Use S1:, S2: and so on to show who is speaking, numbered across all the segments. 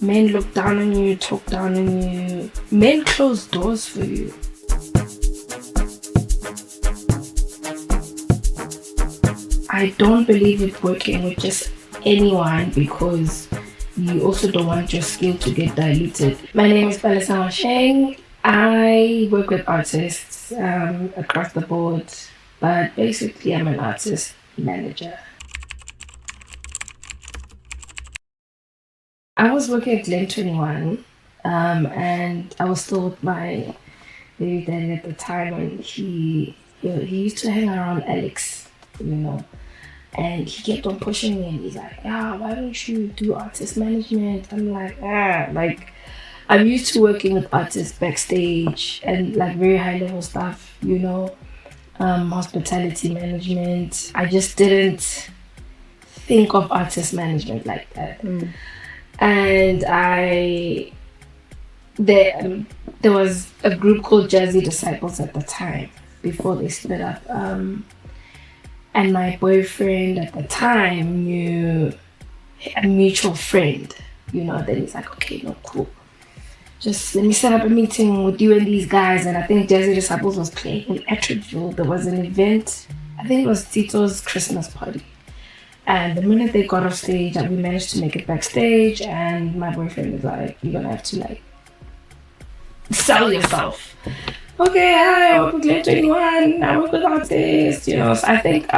S1: Men look down on you, talk down on you. Men close doors for you. I don't believe with working with just anyone because you also don't want your skill to get diluted. My name is Palesa Reece. I work with artists across the board, but basically I'm an artist manager. I was working at Glen 21 and I was still with my baby daddy at the time, and he used to hang around Alex, and he kept on pushing me, and he's like, yeah, why don't you do artist management? I'm like, I'm used to working with artists backstage and like very high level stuff, hospitality management. I just didn't think of artist management like that. And there was a group called Jazzy Disciples at the time before they split up. And my boyfriend at the time knew a mutual friend, then he's like, okay, no, cool. Just let me set up a meeting with you and these guys. And I think Jazzy Disciples was playing in Atteridgeville. There was an event, I think it was Tito's Christmas party. And the minute they got off stage, we managed to make it backstage, and my boyfriend was like, you're gonna have to sell yourself. Okay, hi, I work with Glen 21, I work with artists, So I think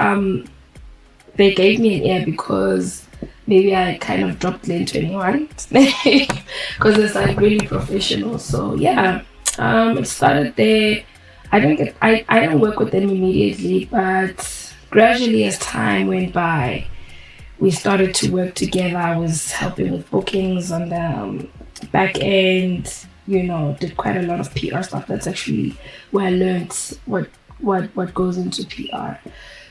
S1: they gave me an ear because maybe I kind of dropped Glen 21 because it's really professional. So yeah, it started there. I didn't work with them immediately, but gradually as time went by, we started to work together. I was helping with bookings on the back end, did quite a lot of PR stuff. That's actually where I learned what goes into PR.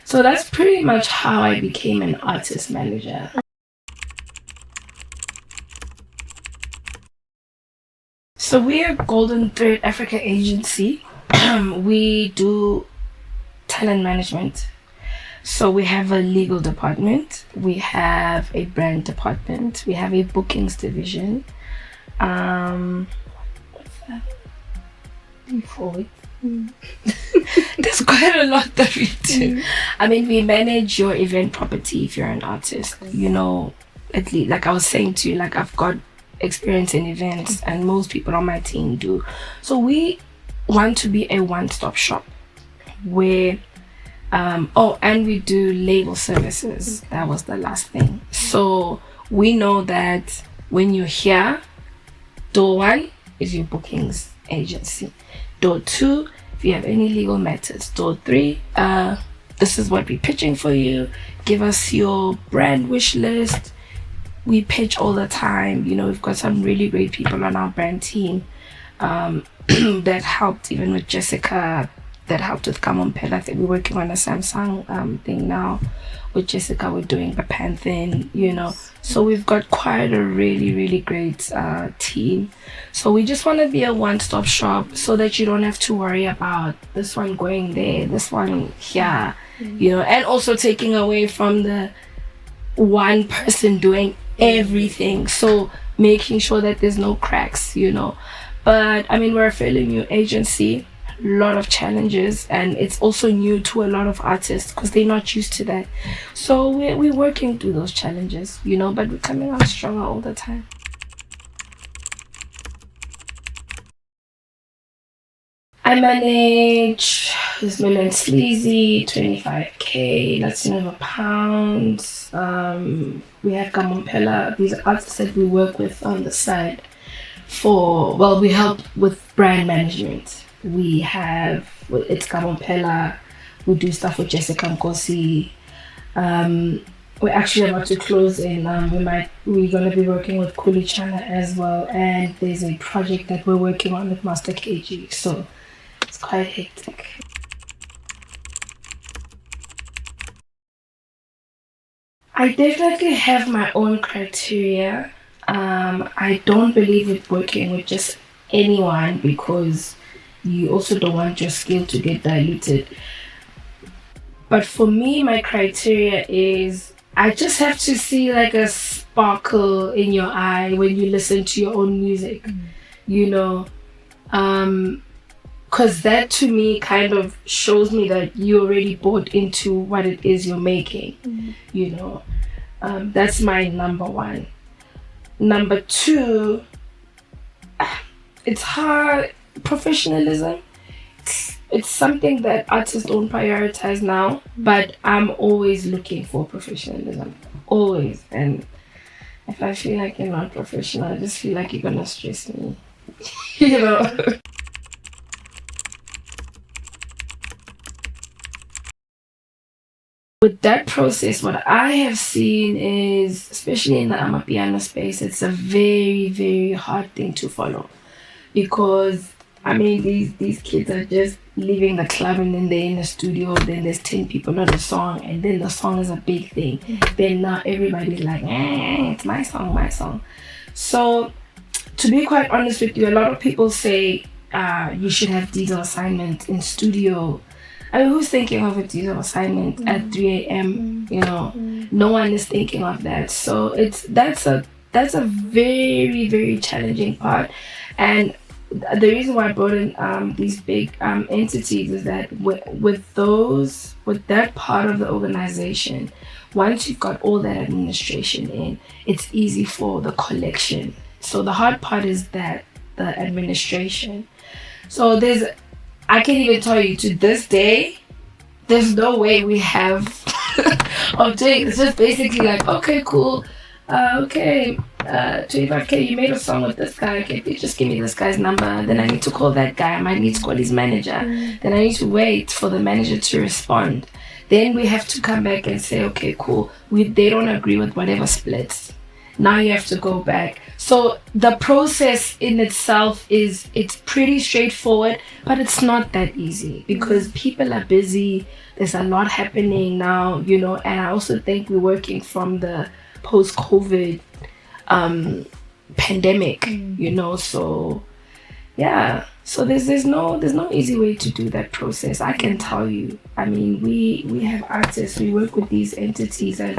S1: So that's pretty much how I became an artist manager. So we're Golden Thread Africa Agency. We do talent management. So we have a legal department, we have a brand department, we have a bookings division. What's that? There's quite a lot that we do. I mean, we manage your event property if you're an artist. At least, like I was saying to you, I've got experience in events, and most people on my team do. So we want to be a one-stop shop where and we do label services. That was the last thing. So we know that when you're here, door 1 is your bookings agency. Door 2, if you have any legal matters. Door 3, this is what we're pitching for you. Give us your brand wish list. We pitch all the time. We've got some really great people on our brand team that helped even with Jessica, that helped with Complexities. I think we're working on a Samsung thing now with Jessica. We're doing the Pan thing, So we've got quite a really, really great team. So we just want to be a one-stop shop so that you don't have to worry about this one going there, this one here, and also taking away from the one person doing everything. So making sure that there's no cracks, But I mean, we're a fairly new agency. Lot of challenges, and it's also new to a lot of artists because they're not used to that. So we're working through those challenges, but we're coming out stronger all the time. I manage this Million Sleazy, 25k, that's never pounds. We have Gamompela. These are artists that we work with on the side we help with brand management. We have, it's Gamompela, we do stuff with Jessica Nkosi. We're actually about to close in, we're going to be working with Kuli Chana as well, and there's a project that we're working on with Master KG, so it's quite hectic. I definitely have my own criteria. I don't believe with working with just anyone because you also don't want your skill to get diluted. But for me, my criteria is I just have to see like a sparkle in your eye when you listen to your own music, you know, because that to me kind of shows me that you already bought into what it is you're making, you know. That's my number one. Number two, it's hard. Professionalism, it's something that artists don't prioritize now, but I'm always looking for professionalism, always. And if I feel like you're not professional, I just feel like you're gonna stress me. You know. With that process, what I have seen is, especially in the Amapiano space, it's a very, very hard thing to follow. Because, I mean, these kids are just leaving the club and then they're in the studio, then there's 10 people on the song, and then the song is a big thing. Then now everybody's like, it's my song, my song. So, to be quite honest with you, a lot of people say you should have diesel assignment in studio. I mean, who's thinking of a diesel assignment at 3 a.m.? You know, no one is thinking of that. So that's a very, very challenging part. And the reason why I brought in these big entities is that with that part of the organization, once you've got all that administration in, it's easy for the collection. So the hard part is that the administration. So I can even tell you to this day, there's no way we have of doing. It's just basically like, okay, cool. 25K, you made a song with this guy. Okay, please just give me this guy's number. Then I need to call that guy. I might need to call his manager. Then I need to wait for the manager to respond. Then we have to come back and say, okay, cool. They don't agree with whatever splits. Now you have to go back. So the process in itself it's pretty straightforward, but it's not that easy because people are busy. There's a lot happening now, you know, and I also think we're working from the post-COVID pandemic, you know, so yeah. So there's no easy way to do that process. I can tell you. I mean, we have artists, we work with these entities, and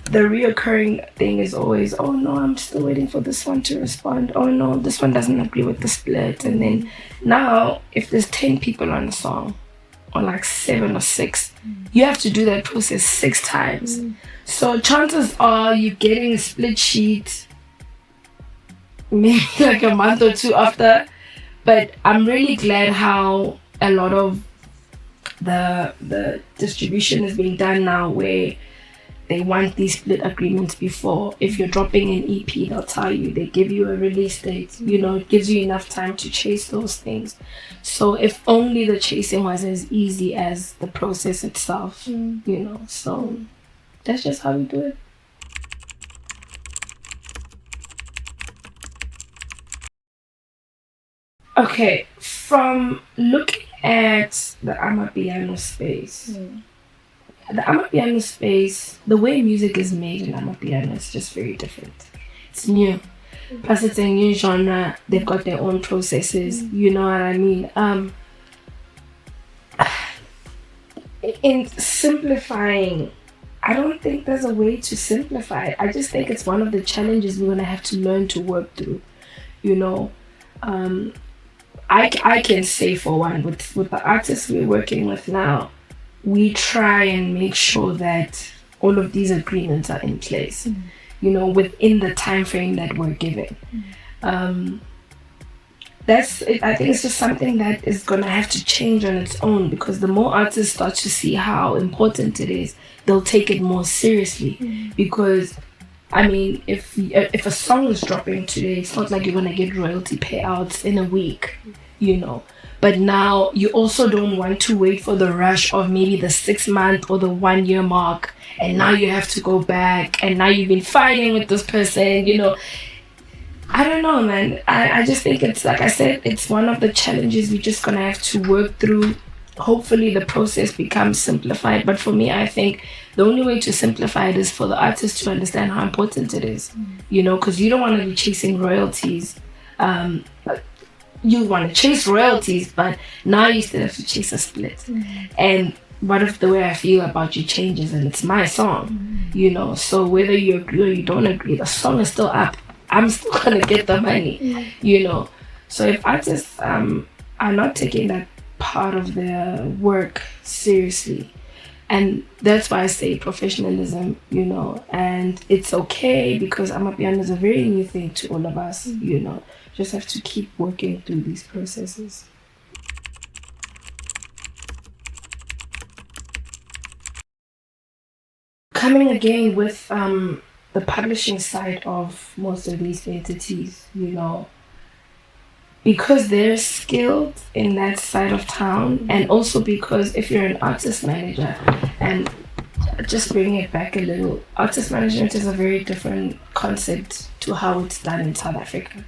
S1: the reoccurring thing is always, oh no, I'm still waiting for this one to respond. Oh no, this one doesn't agree with the split. And then now, if there's 10 people on a song, or like 7 or 6, you have to do that process 6 times. So chances are you're getting a split sheet maybe like a month or 2 after. But I'm really glad how a lot of the distribution is being done now, where they want these split agreements before. If you're dropping an EP, they'll tell you, they give you a release date. You know, it gives you enough time to chase those things. So if only the chasing was as easy as the process itself, you know. So that's just how we do it. Okay, from looking at the Amapiano space, the Amapiano space, the way music is made in Amapiano is just very different. It's new. Plus it's a new genre. They've got their own processes. You know what I mean? In simplifying, I don't think there's a way to simplify it. I just think it's one of the challenges we're going to have to learn to work through. You know, I can say for one, with the artists we're working with now, we try and make sure that all of these agreements are in place, you know, within the time frame that we're given. That's it. I think it's just something that is going to have to change on its own, because the more artists start to see how important it is, they'll take it more seriously. Because I mean, if a song is dropping today, it's not like you're going to get royalty payouts in a week, you know. But now you also don't want to wait for the rush of maybe the 6-month or the 1-year mark, and now you have to go back, and now you've been fighting with this person, you know. I don't know, man. I just think it's, like I said, it's one of the challenges we're just gonna have to work through. Hopefully the process becomes simplified, but for me, I think the only way to simplify it is for the artist to understand how important it is, you know, because you don't want to be chasing royalties. You want to chase royalties, but now you still have to chase a split. And what if the way I feel about you changes and it's my song? you know. So whether you agree or you don't agree, the song is still up. I'm still gonna get the money, you know. So if artists are not taking that part of their work seriously, and that's why I say professionalism, you know, and it's okay because Amapiano is a very new thing to all of us, you know. Just have to keep working through these processes. Coming again with the publishing side of most of these entities, you know, because they're skilled in that side of town, and also because if you're an artist manager, and just bringing it back a little, artist management is a very different concept to how it's done in South Africa.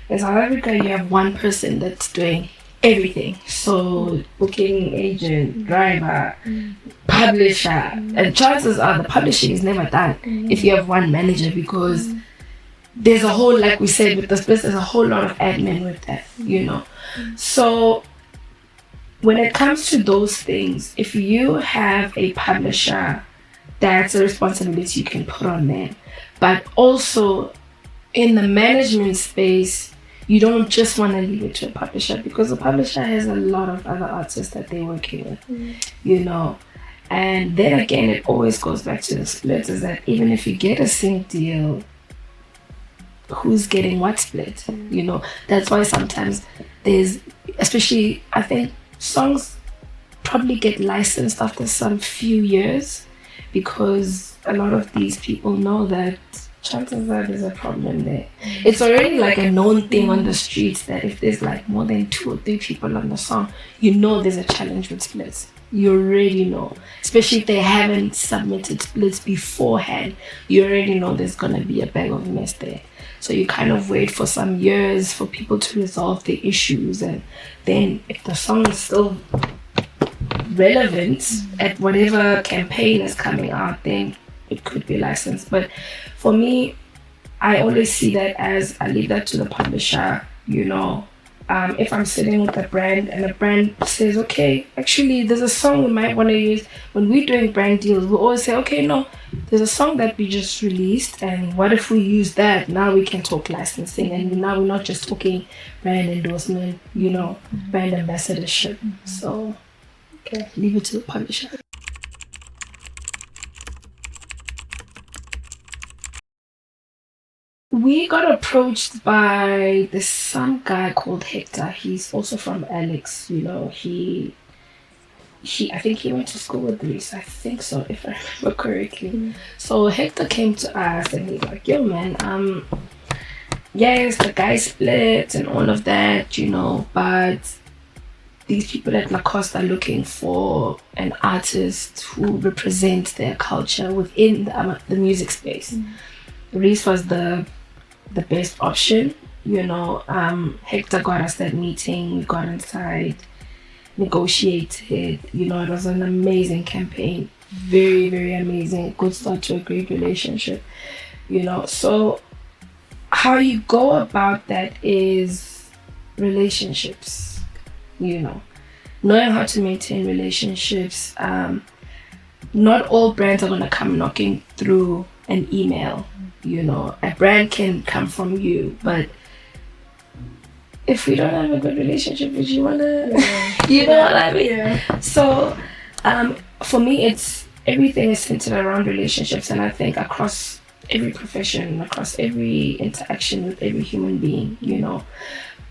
S1: In South Africa, you have one person that's doing everything. So booking agent, driver, publisher, and chances are the publishing is never done if you have one manager, because there's a whole, like we said with the splits, there's a whole lot of admin with that, you know. So when it comes to those things, if you have a publisher, that's a responsibility you can put on them. But also in the management space, you don't just want to leave it to a publisher, because the publisher has a lot of other artists that they're working with, you know. And then again, it always goes back to the split, is that even if you get a sync deal, who's getting what split, you know. That's why sometimes there's, especially I think songs probably get licensed after some few years, because a lot of these people know that chances are there's a problem there. It's already like a known thing on the streets that if there's like more than 2 or 3 people on the song, you know there's a challenge with splits. You already know, especially if they haven't submitted splits beforehand, you already know there's gonna be a bag of mess there. So you kind of wait for some years for people to resolve the issues, and then if the song is still relevant at whatever campaign is coming out, then it could be licensed. But for me, I always see that as I leave that to the publisher, you know. If I'm sitting with a brand and a brand says, okay, actually there's a song we might want to use, when we're doing brand deals, we always say, okay, no, there's a song that we just released, and what if we use that? Now we can talk licensing, and now we're not just talking brand endorsement, you know, brand ambassadorship. So, okay, leave it to the publisher. We got approached by some guy called Hector. He's also from Alex, you know. He I think he went to school with Reece. I think so, if I remember correctly. So Hector came to us and he's like, yo man, yes, the guy split and all of that, you know, but these people at Lacoste are looking for an artist who represents their culture within the music space. Reece was the best option, you know. Hector got us that meeting, we got inside, negotiated, you know. It was an amazing campaign, very, very amazing, good start to a great relationship, you know. So how you go about that is relationships, you know, knowing how to maintain relationships. Not all brands are going to come knocking through an email, you know. A brand can come from you, but if we don't have a good relationship, would you want to, you know what I mean? So for me, it's everything is centered around relationships, and I think across every profession, across every interaction with every human being, you know.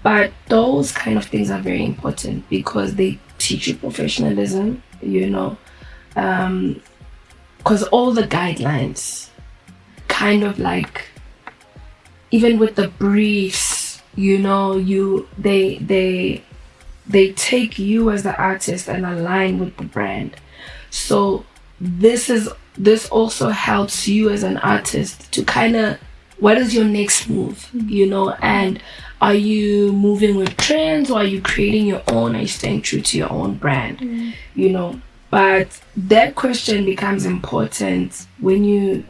S1: But those kind of things are very important because they teach you professionalism, you know. Because all the guidelines, kind of like, even with the briefs, you know, they take you as the artist and align with the brand. So this also helps you as an artist to kind of, what is your next move, you know, and are you moving with trends, or are you creating your own? Are you staying true to your own brand, you know? But that question becomes important when you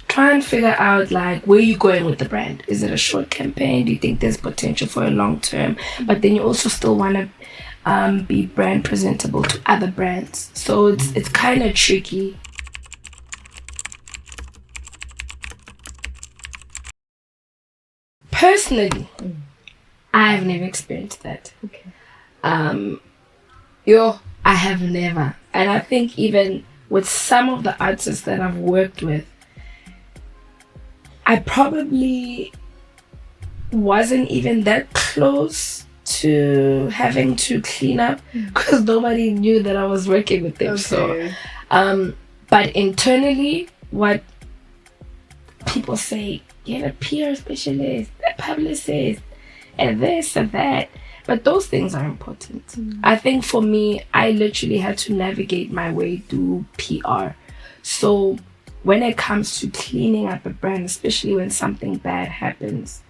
S1: try and figure out like where you're going with the brand. Is it a short campaign? Do you think there's potential for a long term? But then you also still want to be brand presentable to other brands. So it's kind of tricky. personally, I've never experienced that.
S2: Okay.
S1: I have never. And I think even with some of the artists that I've worked with, I probably wasn't even that close to having to clean up because nobody knew that I was working with them.
S2: Okay.
S1: So, but internally, what people say, get a PR specialist, a publicist, and this and that. But those things are important. I think for me, I literally had to navigate my way through PR. So when it comes to cleaning up a brand, especially when something bad happens,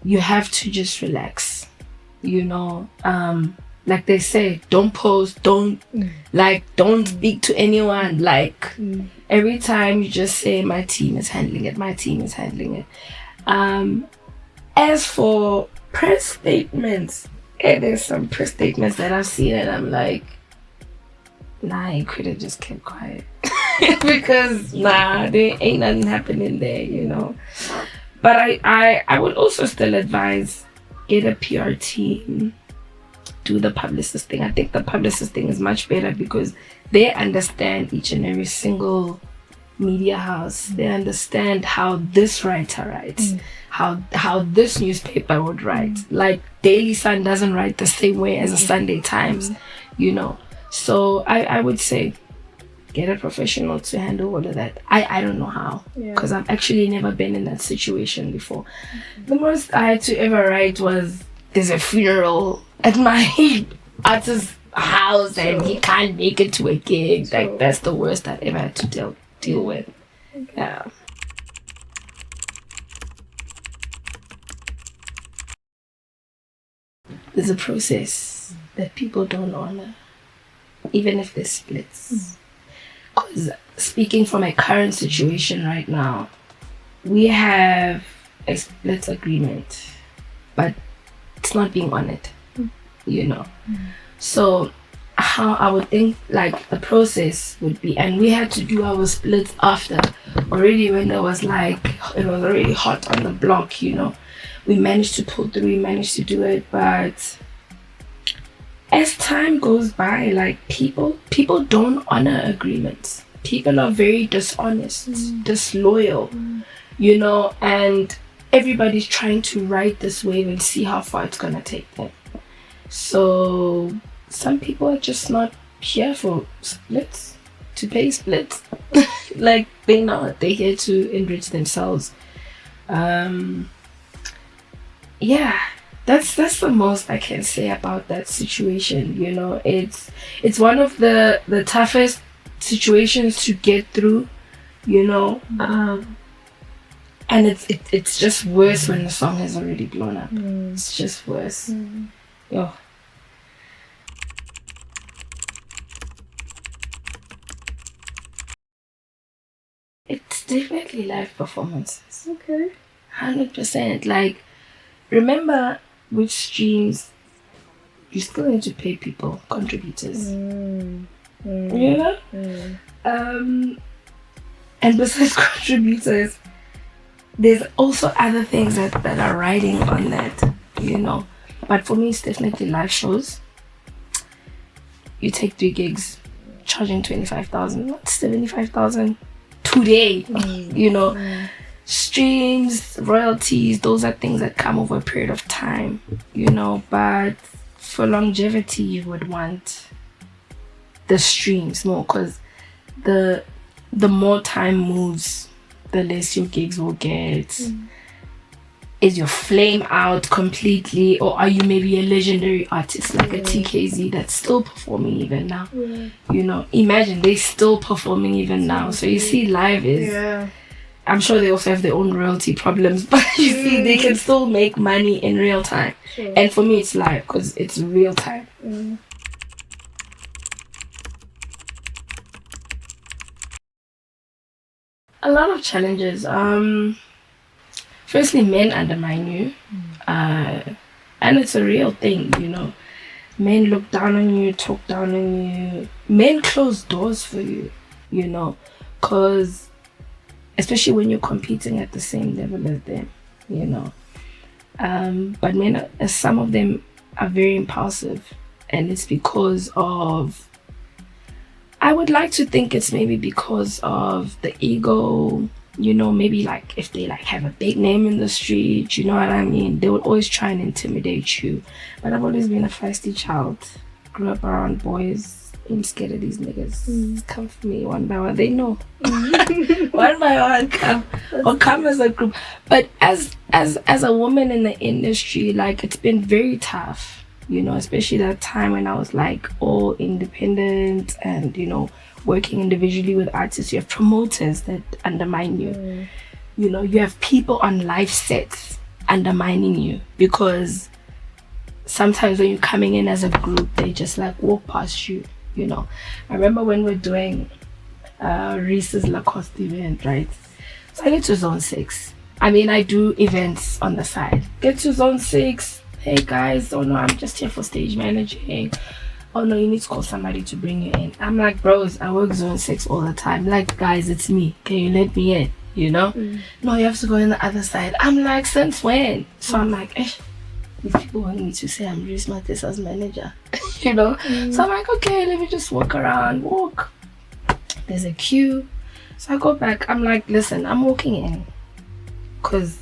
S1: you have to just relax. Like they say, don't post, don't speak to anyone. Every time you just say, my team is handling it. As for press statements, there's some press statements that I've seen and I'm like, nah, you could have just kept quiet. Because there ain't nothing happening there, But I would also still advise, get a PR team, do the publicist thing. I think the publicist thing is much better because they understand each and every single media house. They understand how this writer writes, how this newspaper would write. Like Daily Sun doesn't write the same way as a Sunday Times, So I would say get a professional to handle all of that. I don't know how, because I've actually never been in that situation before. The most I had to ever write was, there's a funeral at my artist's house and he can't make it to a gig. Like, that's the worst I've ever had to deal with. Yeah. There's a process that people don't honor, even if there's splits. Because speaking from my current situation right now, we have a split agreement, but it's not being honored, So how I would think like the process would be, and we had to do our splits after already when it was already hot on the block, We managed to pull through, we managed to do it, but as time goes by, like people don't honor agreements. People are very dishonest, disloyal, and everybody's trying to ride this wave and see how far it's gonna take them. So some people are just not here for splits, to pay splits. Like they're not. They're here to enrich themselves. Yeah. That's the most I can say about that situation. It's one of the toughest situations to get through, and it's just worse when the song has already blown up. It's just worse. Oh. It's definitely live performances.
S2: Okay.
S1: 100%. Like, remember, with streams, you still need to pay people, contributors. And besides contributors, there's also other things that are riding on that, But for me, it's definitely live shows. You take 3 gigs, charging 25,000, not 75,000 today, Streams, royalties, those are things that come over a period of time, but for longevity you would want the streams more, because the more time moves, the less your gigs will get. Is your flame out completely, or are you maybe a legendary artist like a TKZ that's still performing even now? Imagine they're still performing even now. So you see, live is I'm sure they also have their own royalty problems, but you see, they can still make money in real time. And for me, it's live because it's real time. A lot of challenges. Firstly, men undermine you, and it's a real thing, Men look down on you, talk down on you. Men close doors for you, because especially when you're competing at the same level as them, But men, some of them are very impulsive, and it's because of, I would like to think it's maybe because of the ego, you know, maybe like if they like have a big name in the street, you know what I mean? They would always try and intimidate you. But I've always been a feisty child. Grew up around boys. I'm scared of these niggas. Come for me one by one. They know. One by one come. Or come as a group. But as a woman in the industry, like it's been very tough. You know, especially that time when I was like all independent and, you know, working individually with artists. You have promoters that undermine you. You know, you have people on live sets undermining you because sometimes when you're coming in as a group, they just like walk past you, you know. I remember when we're doing Reece's Lacoste event, right? So I get to zone 6. I mean, I do events on the side. Get to zone 6. Hey guys, oh no, I'm just here for stage managing. Oh no, you need to call somebody to bring you in. I'm like, bros, I work zone 6 all the time. Like, guys, it's me. Can you let me in? You know? No, you have to go in the other side. I'm like, since when? So I'm like, these people want me to say I'm Reece Matesa's manager. You know? So I'm like, okay, let me just walk around. Walk. There's a queue. So I go back. I'm like, listen, I'm walking in because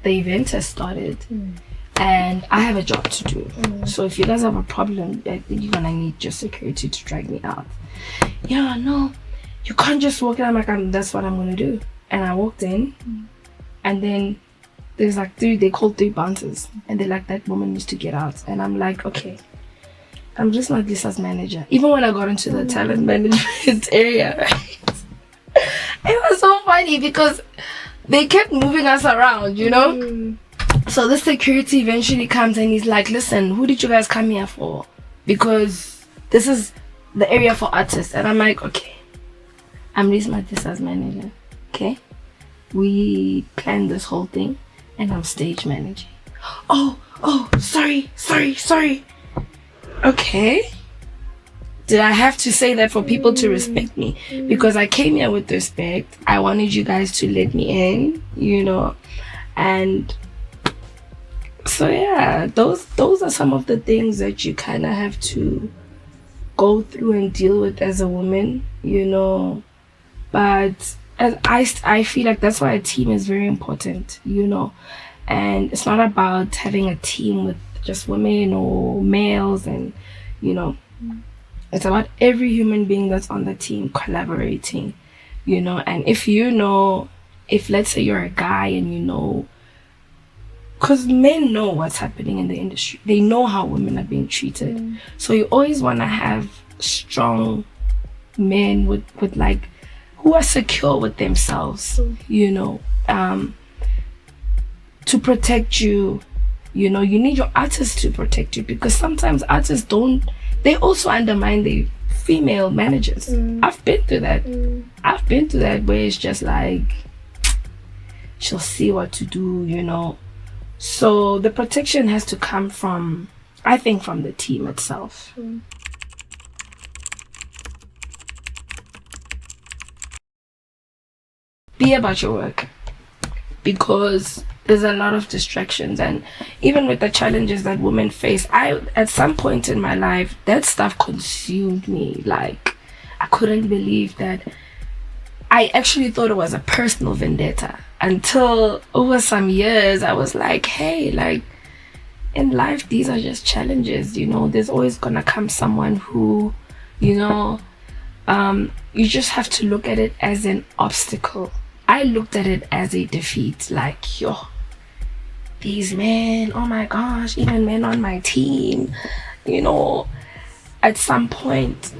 S1: the event has started. And I have a job to do. So if you guys have a problem, I think you're gonna need your security to drag me out. Yeah, no, you can't just walk in. I'm like, that's what I'm gonna do. And I walked in, and then there's like they called 3 bouncers, and they're like, that woman needs to get out. And I'm like, okay, I'm just not Lisa's manager. Even when I got into the talent management area, right? It was so funny because they kept moving us around, you know? So the security eventually comes and he's like, listen, who did you guys come here for? Because this is the area for artists. And I'm like, okay, I'm Reece Matesa's manager. Okay, we planned this whole thing and I'm stage managing. Oh, sorry. Okay, did I have to say that for people to respect me? Because I came here with respect. I wanted you guys to let me in, you know. And so yeah, those are some of the things that you kind of have to go through and deal with as a woman, you know. But as I feel like that's why a team is very important, you know. And it's not about having a team with just women or males, and you know, it's about every human being that's on the team collaborating, you know. And if let's say you're a guy and you know, because men know what's happening in the industry, they know how women are being treated. So you always want to have strong men with like who are secure with themselves, you know, to protect you. You know, you need your artists to protect you, because sometimes artists they also undermine the female managers. I've been through that where it's just like she'll see what to do, you know. So the protection has to come from, I think, from the team itself. Be about your work, because there's a lot of distractions, and even with the challenges that women face, at some point in my life that stuff consumed me. Like, I couldn't believe that. I actually thought it was a personal vendetta until over some years I was like, hey, like, in life these are just challenges, you know. There's always gonna come someone who, you know, you just have to look at it as an obstacle. I looked at it as a defeat. Like, these men, oh my gosh, even men on my team, you know. At some point,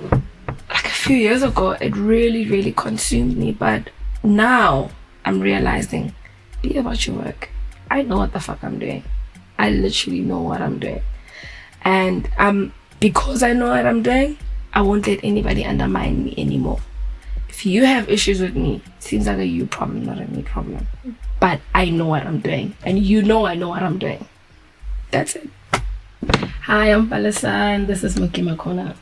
S1: like a few years ago, it really, really consumed me. But now I'm realizing, be about your work. I know what the fuck I'm doing. I literally know what I'm doing. And because I know what I'm doing, I won't let anybody undermine me anymore. If you have issues with me, it seems like a you problem, not a me problem. But I know what I'm doing, and you know I know what I'm doing. That's it. Hi, I'm Palesa, and this is Mokima Kona.